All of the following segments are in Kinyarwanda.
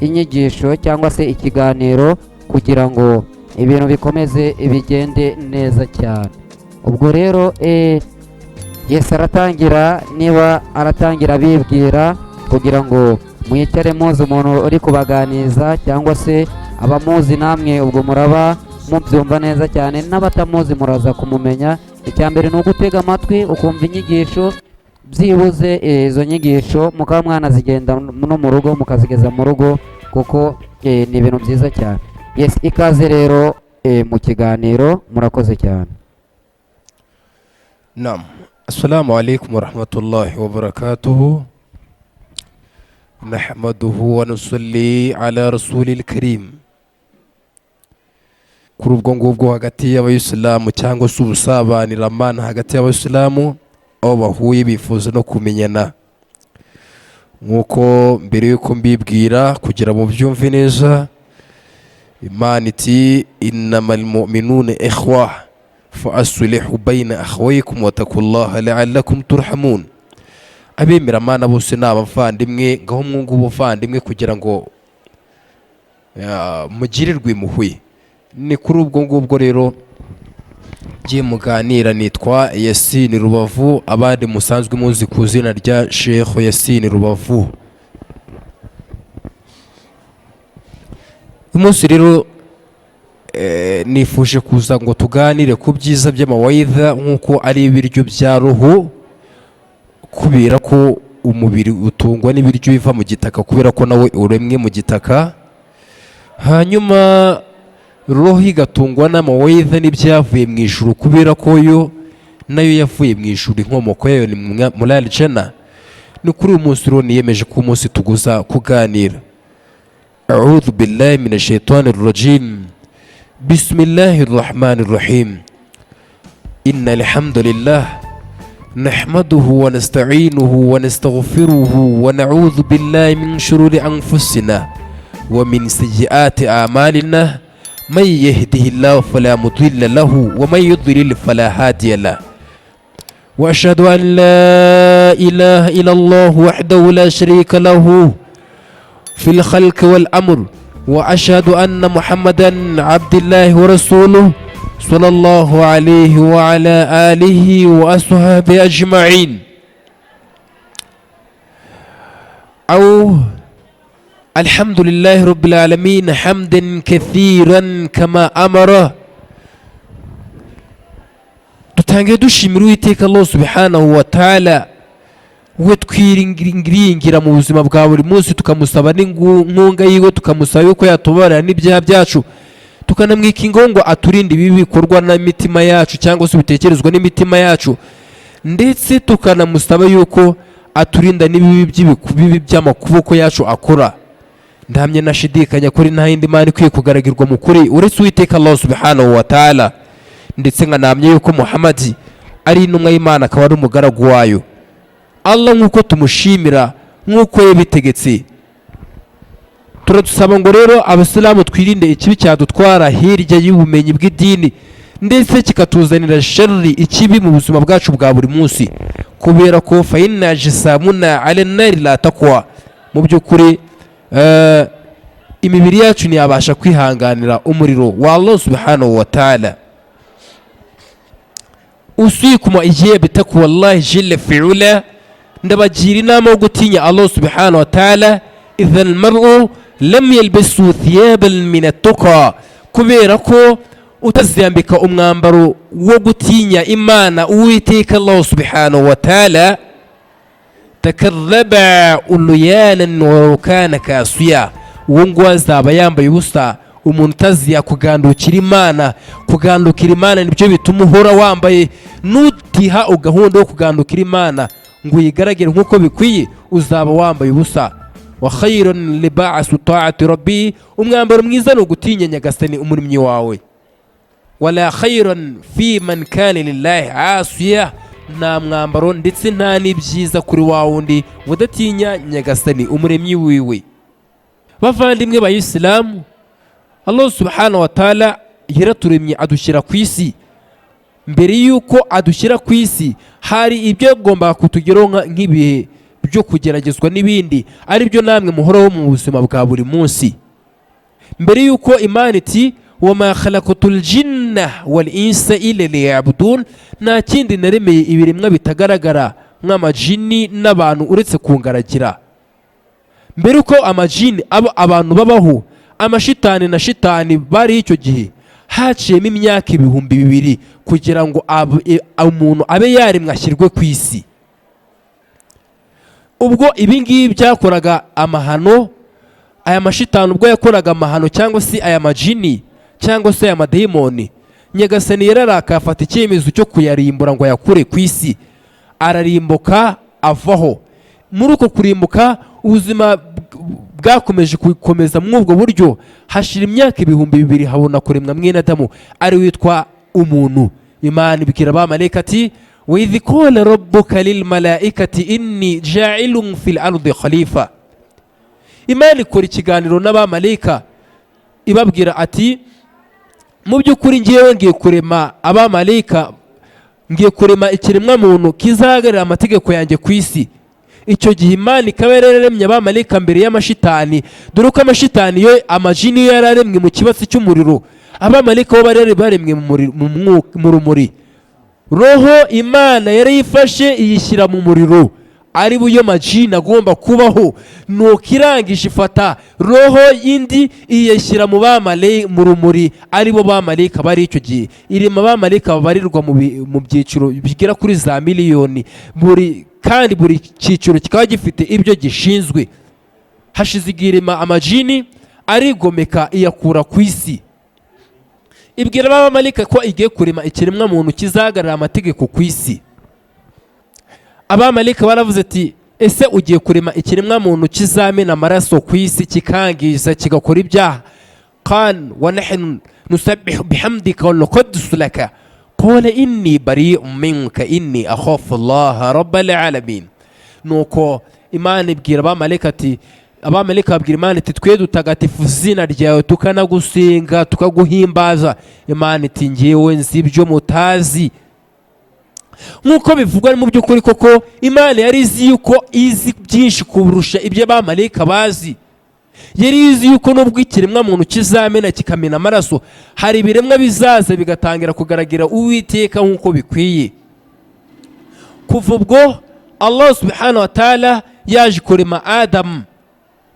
inyigisho cyangwa se ikiganiro kugira ngo ibintu bikomeze bigende neza cyane. Ubwo rero Yesu aratangira, niba aratangira bibwira kugira ngo mwicare muzi umuntu uri kubaganiza cyangwa se abamuzi namwe ubwo muraba mubyumva neza cyane, n'abatamuzi muraza kumumenya. Icyambere ni ugutega amatwi ukumva inyigisho, byibuze izo nyigisho mukaba mwanazigenda no mu rugo mukazigeza mu rugo kuko ni ibintu byiza cyane. Yes, ikaze rero mu kiganiro, murakoze cyane. Naam. Assalamu alaikum warahmatullahi wabarakatuhu. Nahmaduhu wa nusalli ala rasulil karim. Kuri ubwo ngubwo hagati y'abayisilamu cyangwa se ubusabanyiramana hagati y'abayisilamu aho bahuye bifuza no kumenyana, nk'uko mbere y'uko mbibwira kugira mu byumve neza, Imana iti innamal mu'minuna ikhwa fa aslihu bayna akhawaykum wattaqullaha la'allakum turhamun. Abemera Imana bose ni abavandimwe, ngaho mwungu ubuvandimwe kugira ngo mugirirwe impuhwe. Ni kuri ubwo ngubwo rero giye muganira. Nitwa Yasin Rubavu, abandi musanzwe muzi ku izina rya Sheikh Yasin Rubavu. Umunsi rero nifuje kuza ngo tuganire ku byiza by'amawaidha nk'uko ari ibiryo bya roho, kubera ko umubiri utungwa n'ibiryo biva mu gitaka, kubera ko nawe uremwe mu gitaka, hanyuma roho igatungwa n'amawaidha n'ibyavuye mu ijuru, kubera ko yo nayo yavuye mu ijuru, inkomoko yayo ni muri aljana. Ni kuri uyu munsi rero niyemeje ko umunsi tuguza kuganira. A'udhu billahi minash shaitanir rajim. Bismillahir rahmanir rahim. Innal hamdalillah nahmaduhu wa nasta'inuhu wa nastaghfiruhu wa na'udhu billahi min shururi anfusina wa min sayyiati a'malina. من يهده الله فلا مضل له ومن يضلل فلا هادي له. وأشهد أن لا إله إلا الله وحده لا شريك له في الخلق والأمر، وأشهد أن محمدا عبد الله ورسوله صلى الله عليه وعلى آله وأصحابه أجمعين. الحمد لله رب العالمين حمدا كثيرا كما أمره. dutangiye dushimira Uwiteka Allah subhanahu wa ta'ala, we twiringira mu buzima bwa buri munsi, tukamusaba n'inkunga yiwe, tukamusaba yuko yatubarira n'ibyaha byacu, tukanamwikinga ngo aturinde ibibi bikorwa n'imitima yacu cyangwa se bitekerezwa n'imitima yacu, ndetse tukanamusaba yuko aturinda n'ibibi by'amakuboko yacu akora. Ndahamye nashidikanya kuri nta yindi Mana ikwiye kugaragirwa mu kuri uretse Uwiteka Allah subhanahu wa ta'ala, ndetse nkanamye yuko Muhammad ari intumwa y'Imana akaba ari umugaragu wayo. Allah nk'uko tumushimira nk'uko yabitegetse, turadusaba ngo rero abasilamu twirinde ikibi cyadutwara hirya y'ubumenyi bw'idini, ndetse kikatuzanira sharri, ikibi mu buzima bwacu bwa buri munsi, kubera ko fa inna jisamuna ala nari la taqwa. Mu by'ukuri imibiri yacu ntiyabasha kwihanganira umuriro wa Allah subhanahu wa ta'ala. Usikum ijiye bitakwa Allah jalla fi'ula, ndabagira inama yo gutinya Allah subhanahu wa ta'ala. Idha almar'u lam yalbisu thiyaban min at-tuqa, kubera ko utazambika umwambaro wo gutinya Imana Uwiteka Allah subhanahu wa ta'ala, takarraba uluyanan wa kana kasiya, uwo ngo azaba yambaye ubusa. Umuntu utaziya kugandukira Imana, kugandukira Imana nibyo bituma uhora wambaye, nutiha ugahunda yo kugandukira Imana ngo uyigaragire nk'uko bikwiye, uzaba wambaye ubusa. Wa khayrun liba'su ta'ati rabbi, umwambaro mwiza ni ugutinya Nyagasani umuremyi wawe. Wala khayrun fi man kana lillahi asiya, nta mwambaro ndetse nta n'ibyiza kuri wa wundi udatinya Nyagasani umuremyi wiwe. Bavandimwe ba Isilamu, Allah subhanahu wa ta'ala yaraturemye adushyira ku isi mbere y'uko adushyira ku isi hari ibyo agomba kutugeraho nk'ibihe byo kugeragezwa n'ibindi ari byo namwe muhoraho mu buzima bwa buri munsi. mbere y'uko Imana iti wama khalaqatul jinna wal insa illa liya'budun, nta kindi naremeye ibiremwa bitagaragara nk'amajini n'abantu uretse kungaragira. mbere uko amajini abantu babaho, amashitani na shitani bari icyo gihe haciyemo imyaka 2000 kugira ngo umuntu abe yaremwe ashyirwe ku isi. ubwo ibingibi byakoraga amahano, aya mashitani ubwo yakoraga amahano cyangwa se aya majini cyangwa se aya madayimoni, Nyagasani yararaka afata icyemezo cyo kuyarimbura ngo yakure ku isi. Ararimbuka avaho. muri uko kurimbuka ubuzima bwakomeje gukomeza muri ubwo buryo, hashira imyaka 2000 habona kuremwa mwene Adamu ari witwa umuntu. Imana ibwira abamarayika ati wa idh qala rabbuka lil malaikati inni ja'ilun fil ardi khalifa. Imana ikora ikiganiro n'abamarayika ibabwira ati mu by'ukuri ngiye ngiye kurema abamarayika, ngiye kurema ikiremwa muntu kizahagarira amategeko yanjye ku isi. Icyo gihe Imana ikaba yararemye abamarayika mbere y'amashitani, dore ko amashitani yo amajini yo yararemwe mu kibatsi cy'umuriro, abamarayika bo bari baremwe mu rumuri. Roho Imana yarayifashe iyishyira mu muriro, ari buyo majini agomba kubaho. Nuko irangije ifata roho indi iyishyira mu rumuri, ari bo bamarayika bari icyo gihe. Irema abamarayika babarirwa mu byiciro bigera kuri za miliyoni, kandi buri cyiciro kikaba gifite ibyo gishinzwe. Hashize igirema amajini arigomeka iyakura ku isi. Ibwira abamarayika ko igiye kurema ikiremwa muntu kizahagarira amategeko ku isi. Abamarayika baravuze ati ese ugiye kurema ikiremwa muntu kizamena amaraso ku isi, kikangiza kigakora ibyaha? Qan wa nahnu nusabbihu bihamdika wa nuqaddisu laka qala inni bari'un minka inni akhafu Allah rabbal alamin. Nuko Imana ibwira abamarayika ati, abamarayika babwira Imana ati twe dutagatifu izina ryawe tukanagusenga tukaguhimbaza. Imana iti ngewe nzi ibyo mutazi. Nkuko bivugwa mu by'ukuri koko Imana yari izi yuko izi byinshi kurusha ibyo abamarayika bazi. Yari izi yuko nubwo ikiremwa muntu kizamena kikamena amaraso, hari ibiremwa bizaza bigatangira kugaragara Uwiteka nkuko bikwiye. Kuva ubwo Allah subhanahu wa ta'ala yaje kurema Adamu,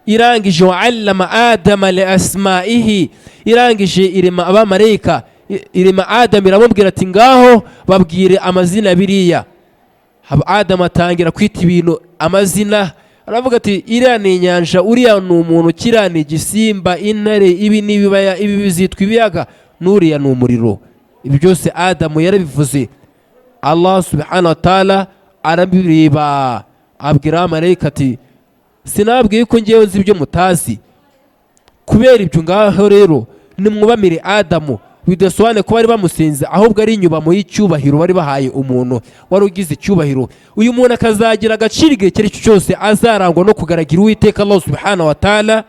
irangije wa allama Adama li asma'ihi, irangije irema abamarayika, irema Adamu iramubwira ati ngaho babwire amazina biriya. Adamu atangira kwita ibintu amazina, aravuga ati iriya ni inyanja, uriya ni umuntu, kiriya ni igisimba, intare, ibi n'ibibaya, ibi bizitwa ibiyaga, n'uriya ni umuriro. Ibi byose Adamu yarabivuze. Allah subhanahu wa ta'ala arabireba abwira abamarayika ati sinabwiye ko ngewe nzi ibyo mutazi. Kubera ibyo ngaho rero nimwubamire Adamu, bidasobanuye ko bari bamusenze, ahubwo ari inyubamo y'icyubahiro bari bahaye umuntu wari ugize icyubahiro. Uyu muntu akazagira agaciro igihe icyo ari cyo cyose azarangwa no kugaragara Uwiteka Allah subhanahu wa ta'ala.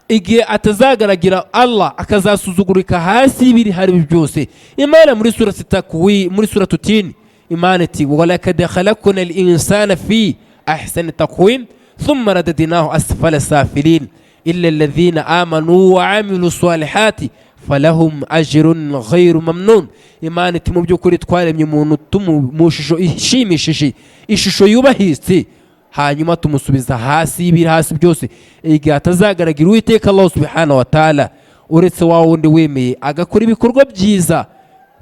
Igihe atazagaragira Allah akazasuzugurika hasi y'ibiri hari byose. Imana muri surati Takwir, muri surati Tin, Imana iti walakad khalaqna al-insana fi ahsani taqwim thumma radadnahu asfala safilin illa alladhina amanu wa amilu salihati falahum ajrun ghayru mamnun. Imana iti mu by'ukuri twaremye umuntu mu shusho ishimishije, ishusho yubahitse, hanyuma tumusubiza hasi y'ibiri hasi byose. Igihe atazagaragira Uwiteka Allah subhanahu wa ta'ala, uretse wa wundi wemeye agakora ibikorwa byiza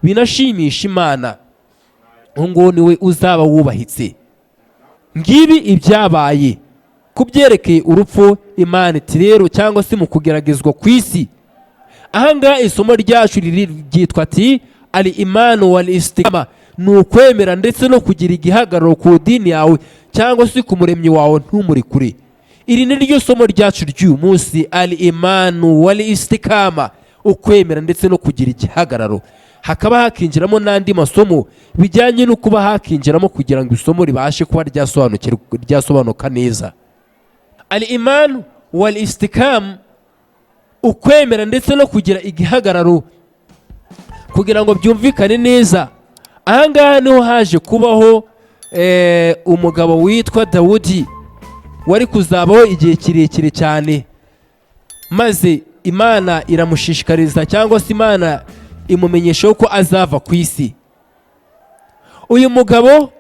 binashimisha Imana, ngo niwe uzaba wubahitse. Ngibi ibyabaye kubyerekeye urupfu. Imana iti rero cyangwa se mu kugeragezwa ku isi, ahangaha isomo ryacu ryitwa ati al-imanu wal istiqama, ni ukwemera ndetse no kugira igihagararo ku dini yawe cyangwa se ku muremyi wawe ntumuri kure. Iri ni ryo somo ryacu ry'uyu munsi, al-imanu wal istiqama, ukwemera ndetse no kugira igihagararo. Hakaba hakinjiramo n'andi masomo bijyanye no kuba hakinjiramo kugira ngo isomo ribashe kuba ryasobanuka neza. Al-imanu wal istiqama, ukwemera ndetse no kugira igihagararo kugira ngo byumvikane neza, ahangaha niho haje kubaho umugabo witwa Dawudi wari kuzabaho igihe kirekire cyane, maze Imana iramushishikariza cyangwa se Imana imumenyesha ko azava ku isi. Uyu mugabo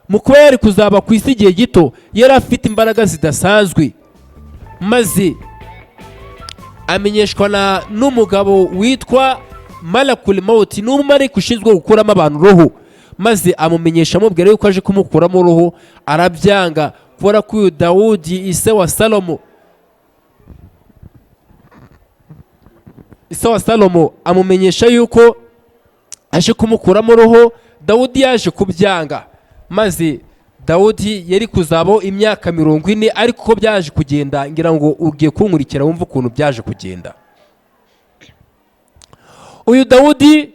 mu kuba yari kuzaba ku isi igihe gito yari afite imbaraga zidasanzwe, maze amenyeshwa n'umugabo witwa Malakul Maut, n'umumarayika ushinzwe gukuramo abantu roho, maze amumenyesha amubwira yuko aje kumukuramo roho. Arabyanga kubera ko uyu Dawudi ise wa Salomo amumenyesha yuko aje kumukuramo roho. Dawudi yaje kubyanga, maze Dawudi yari kuzabaho imyaka 40, ariko uko byaje kugenda ngira ngo ugiye kunkurikira wumva ukuntu byaje kugenda. Uyu Dawudi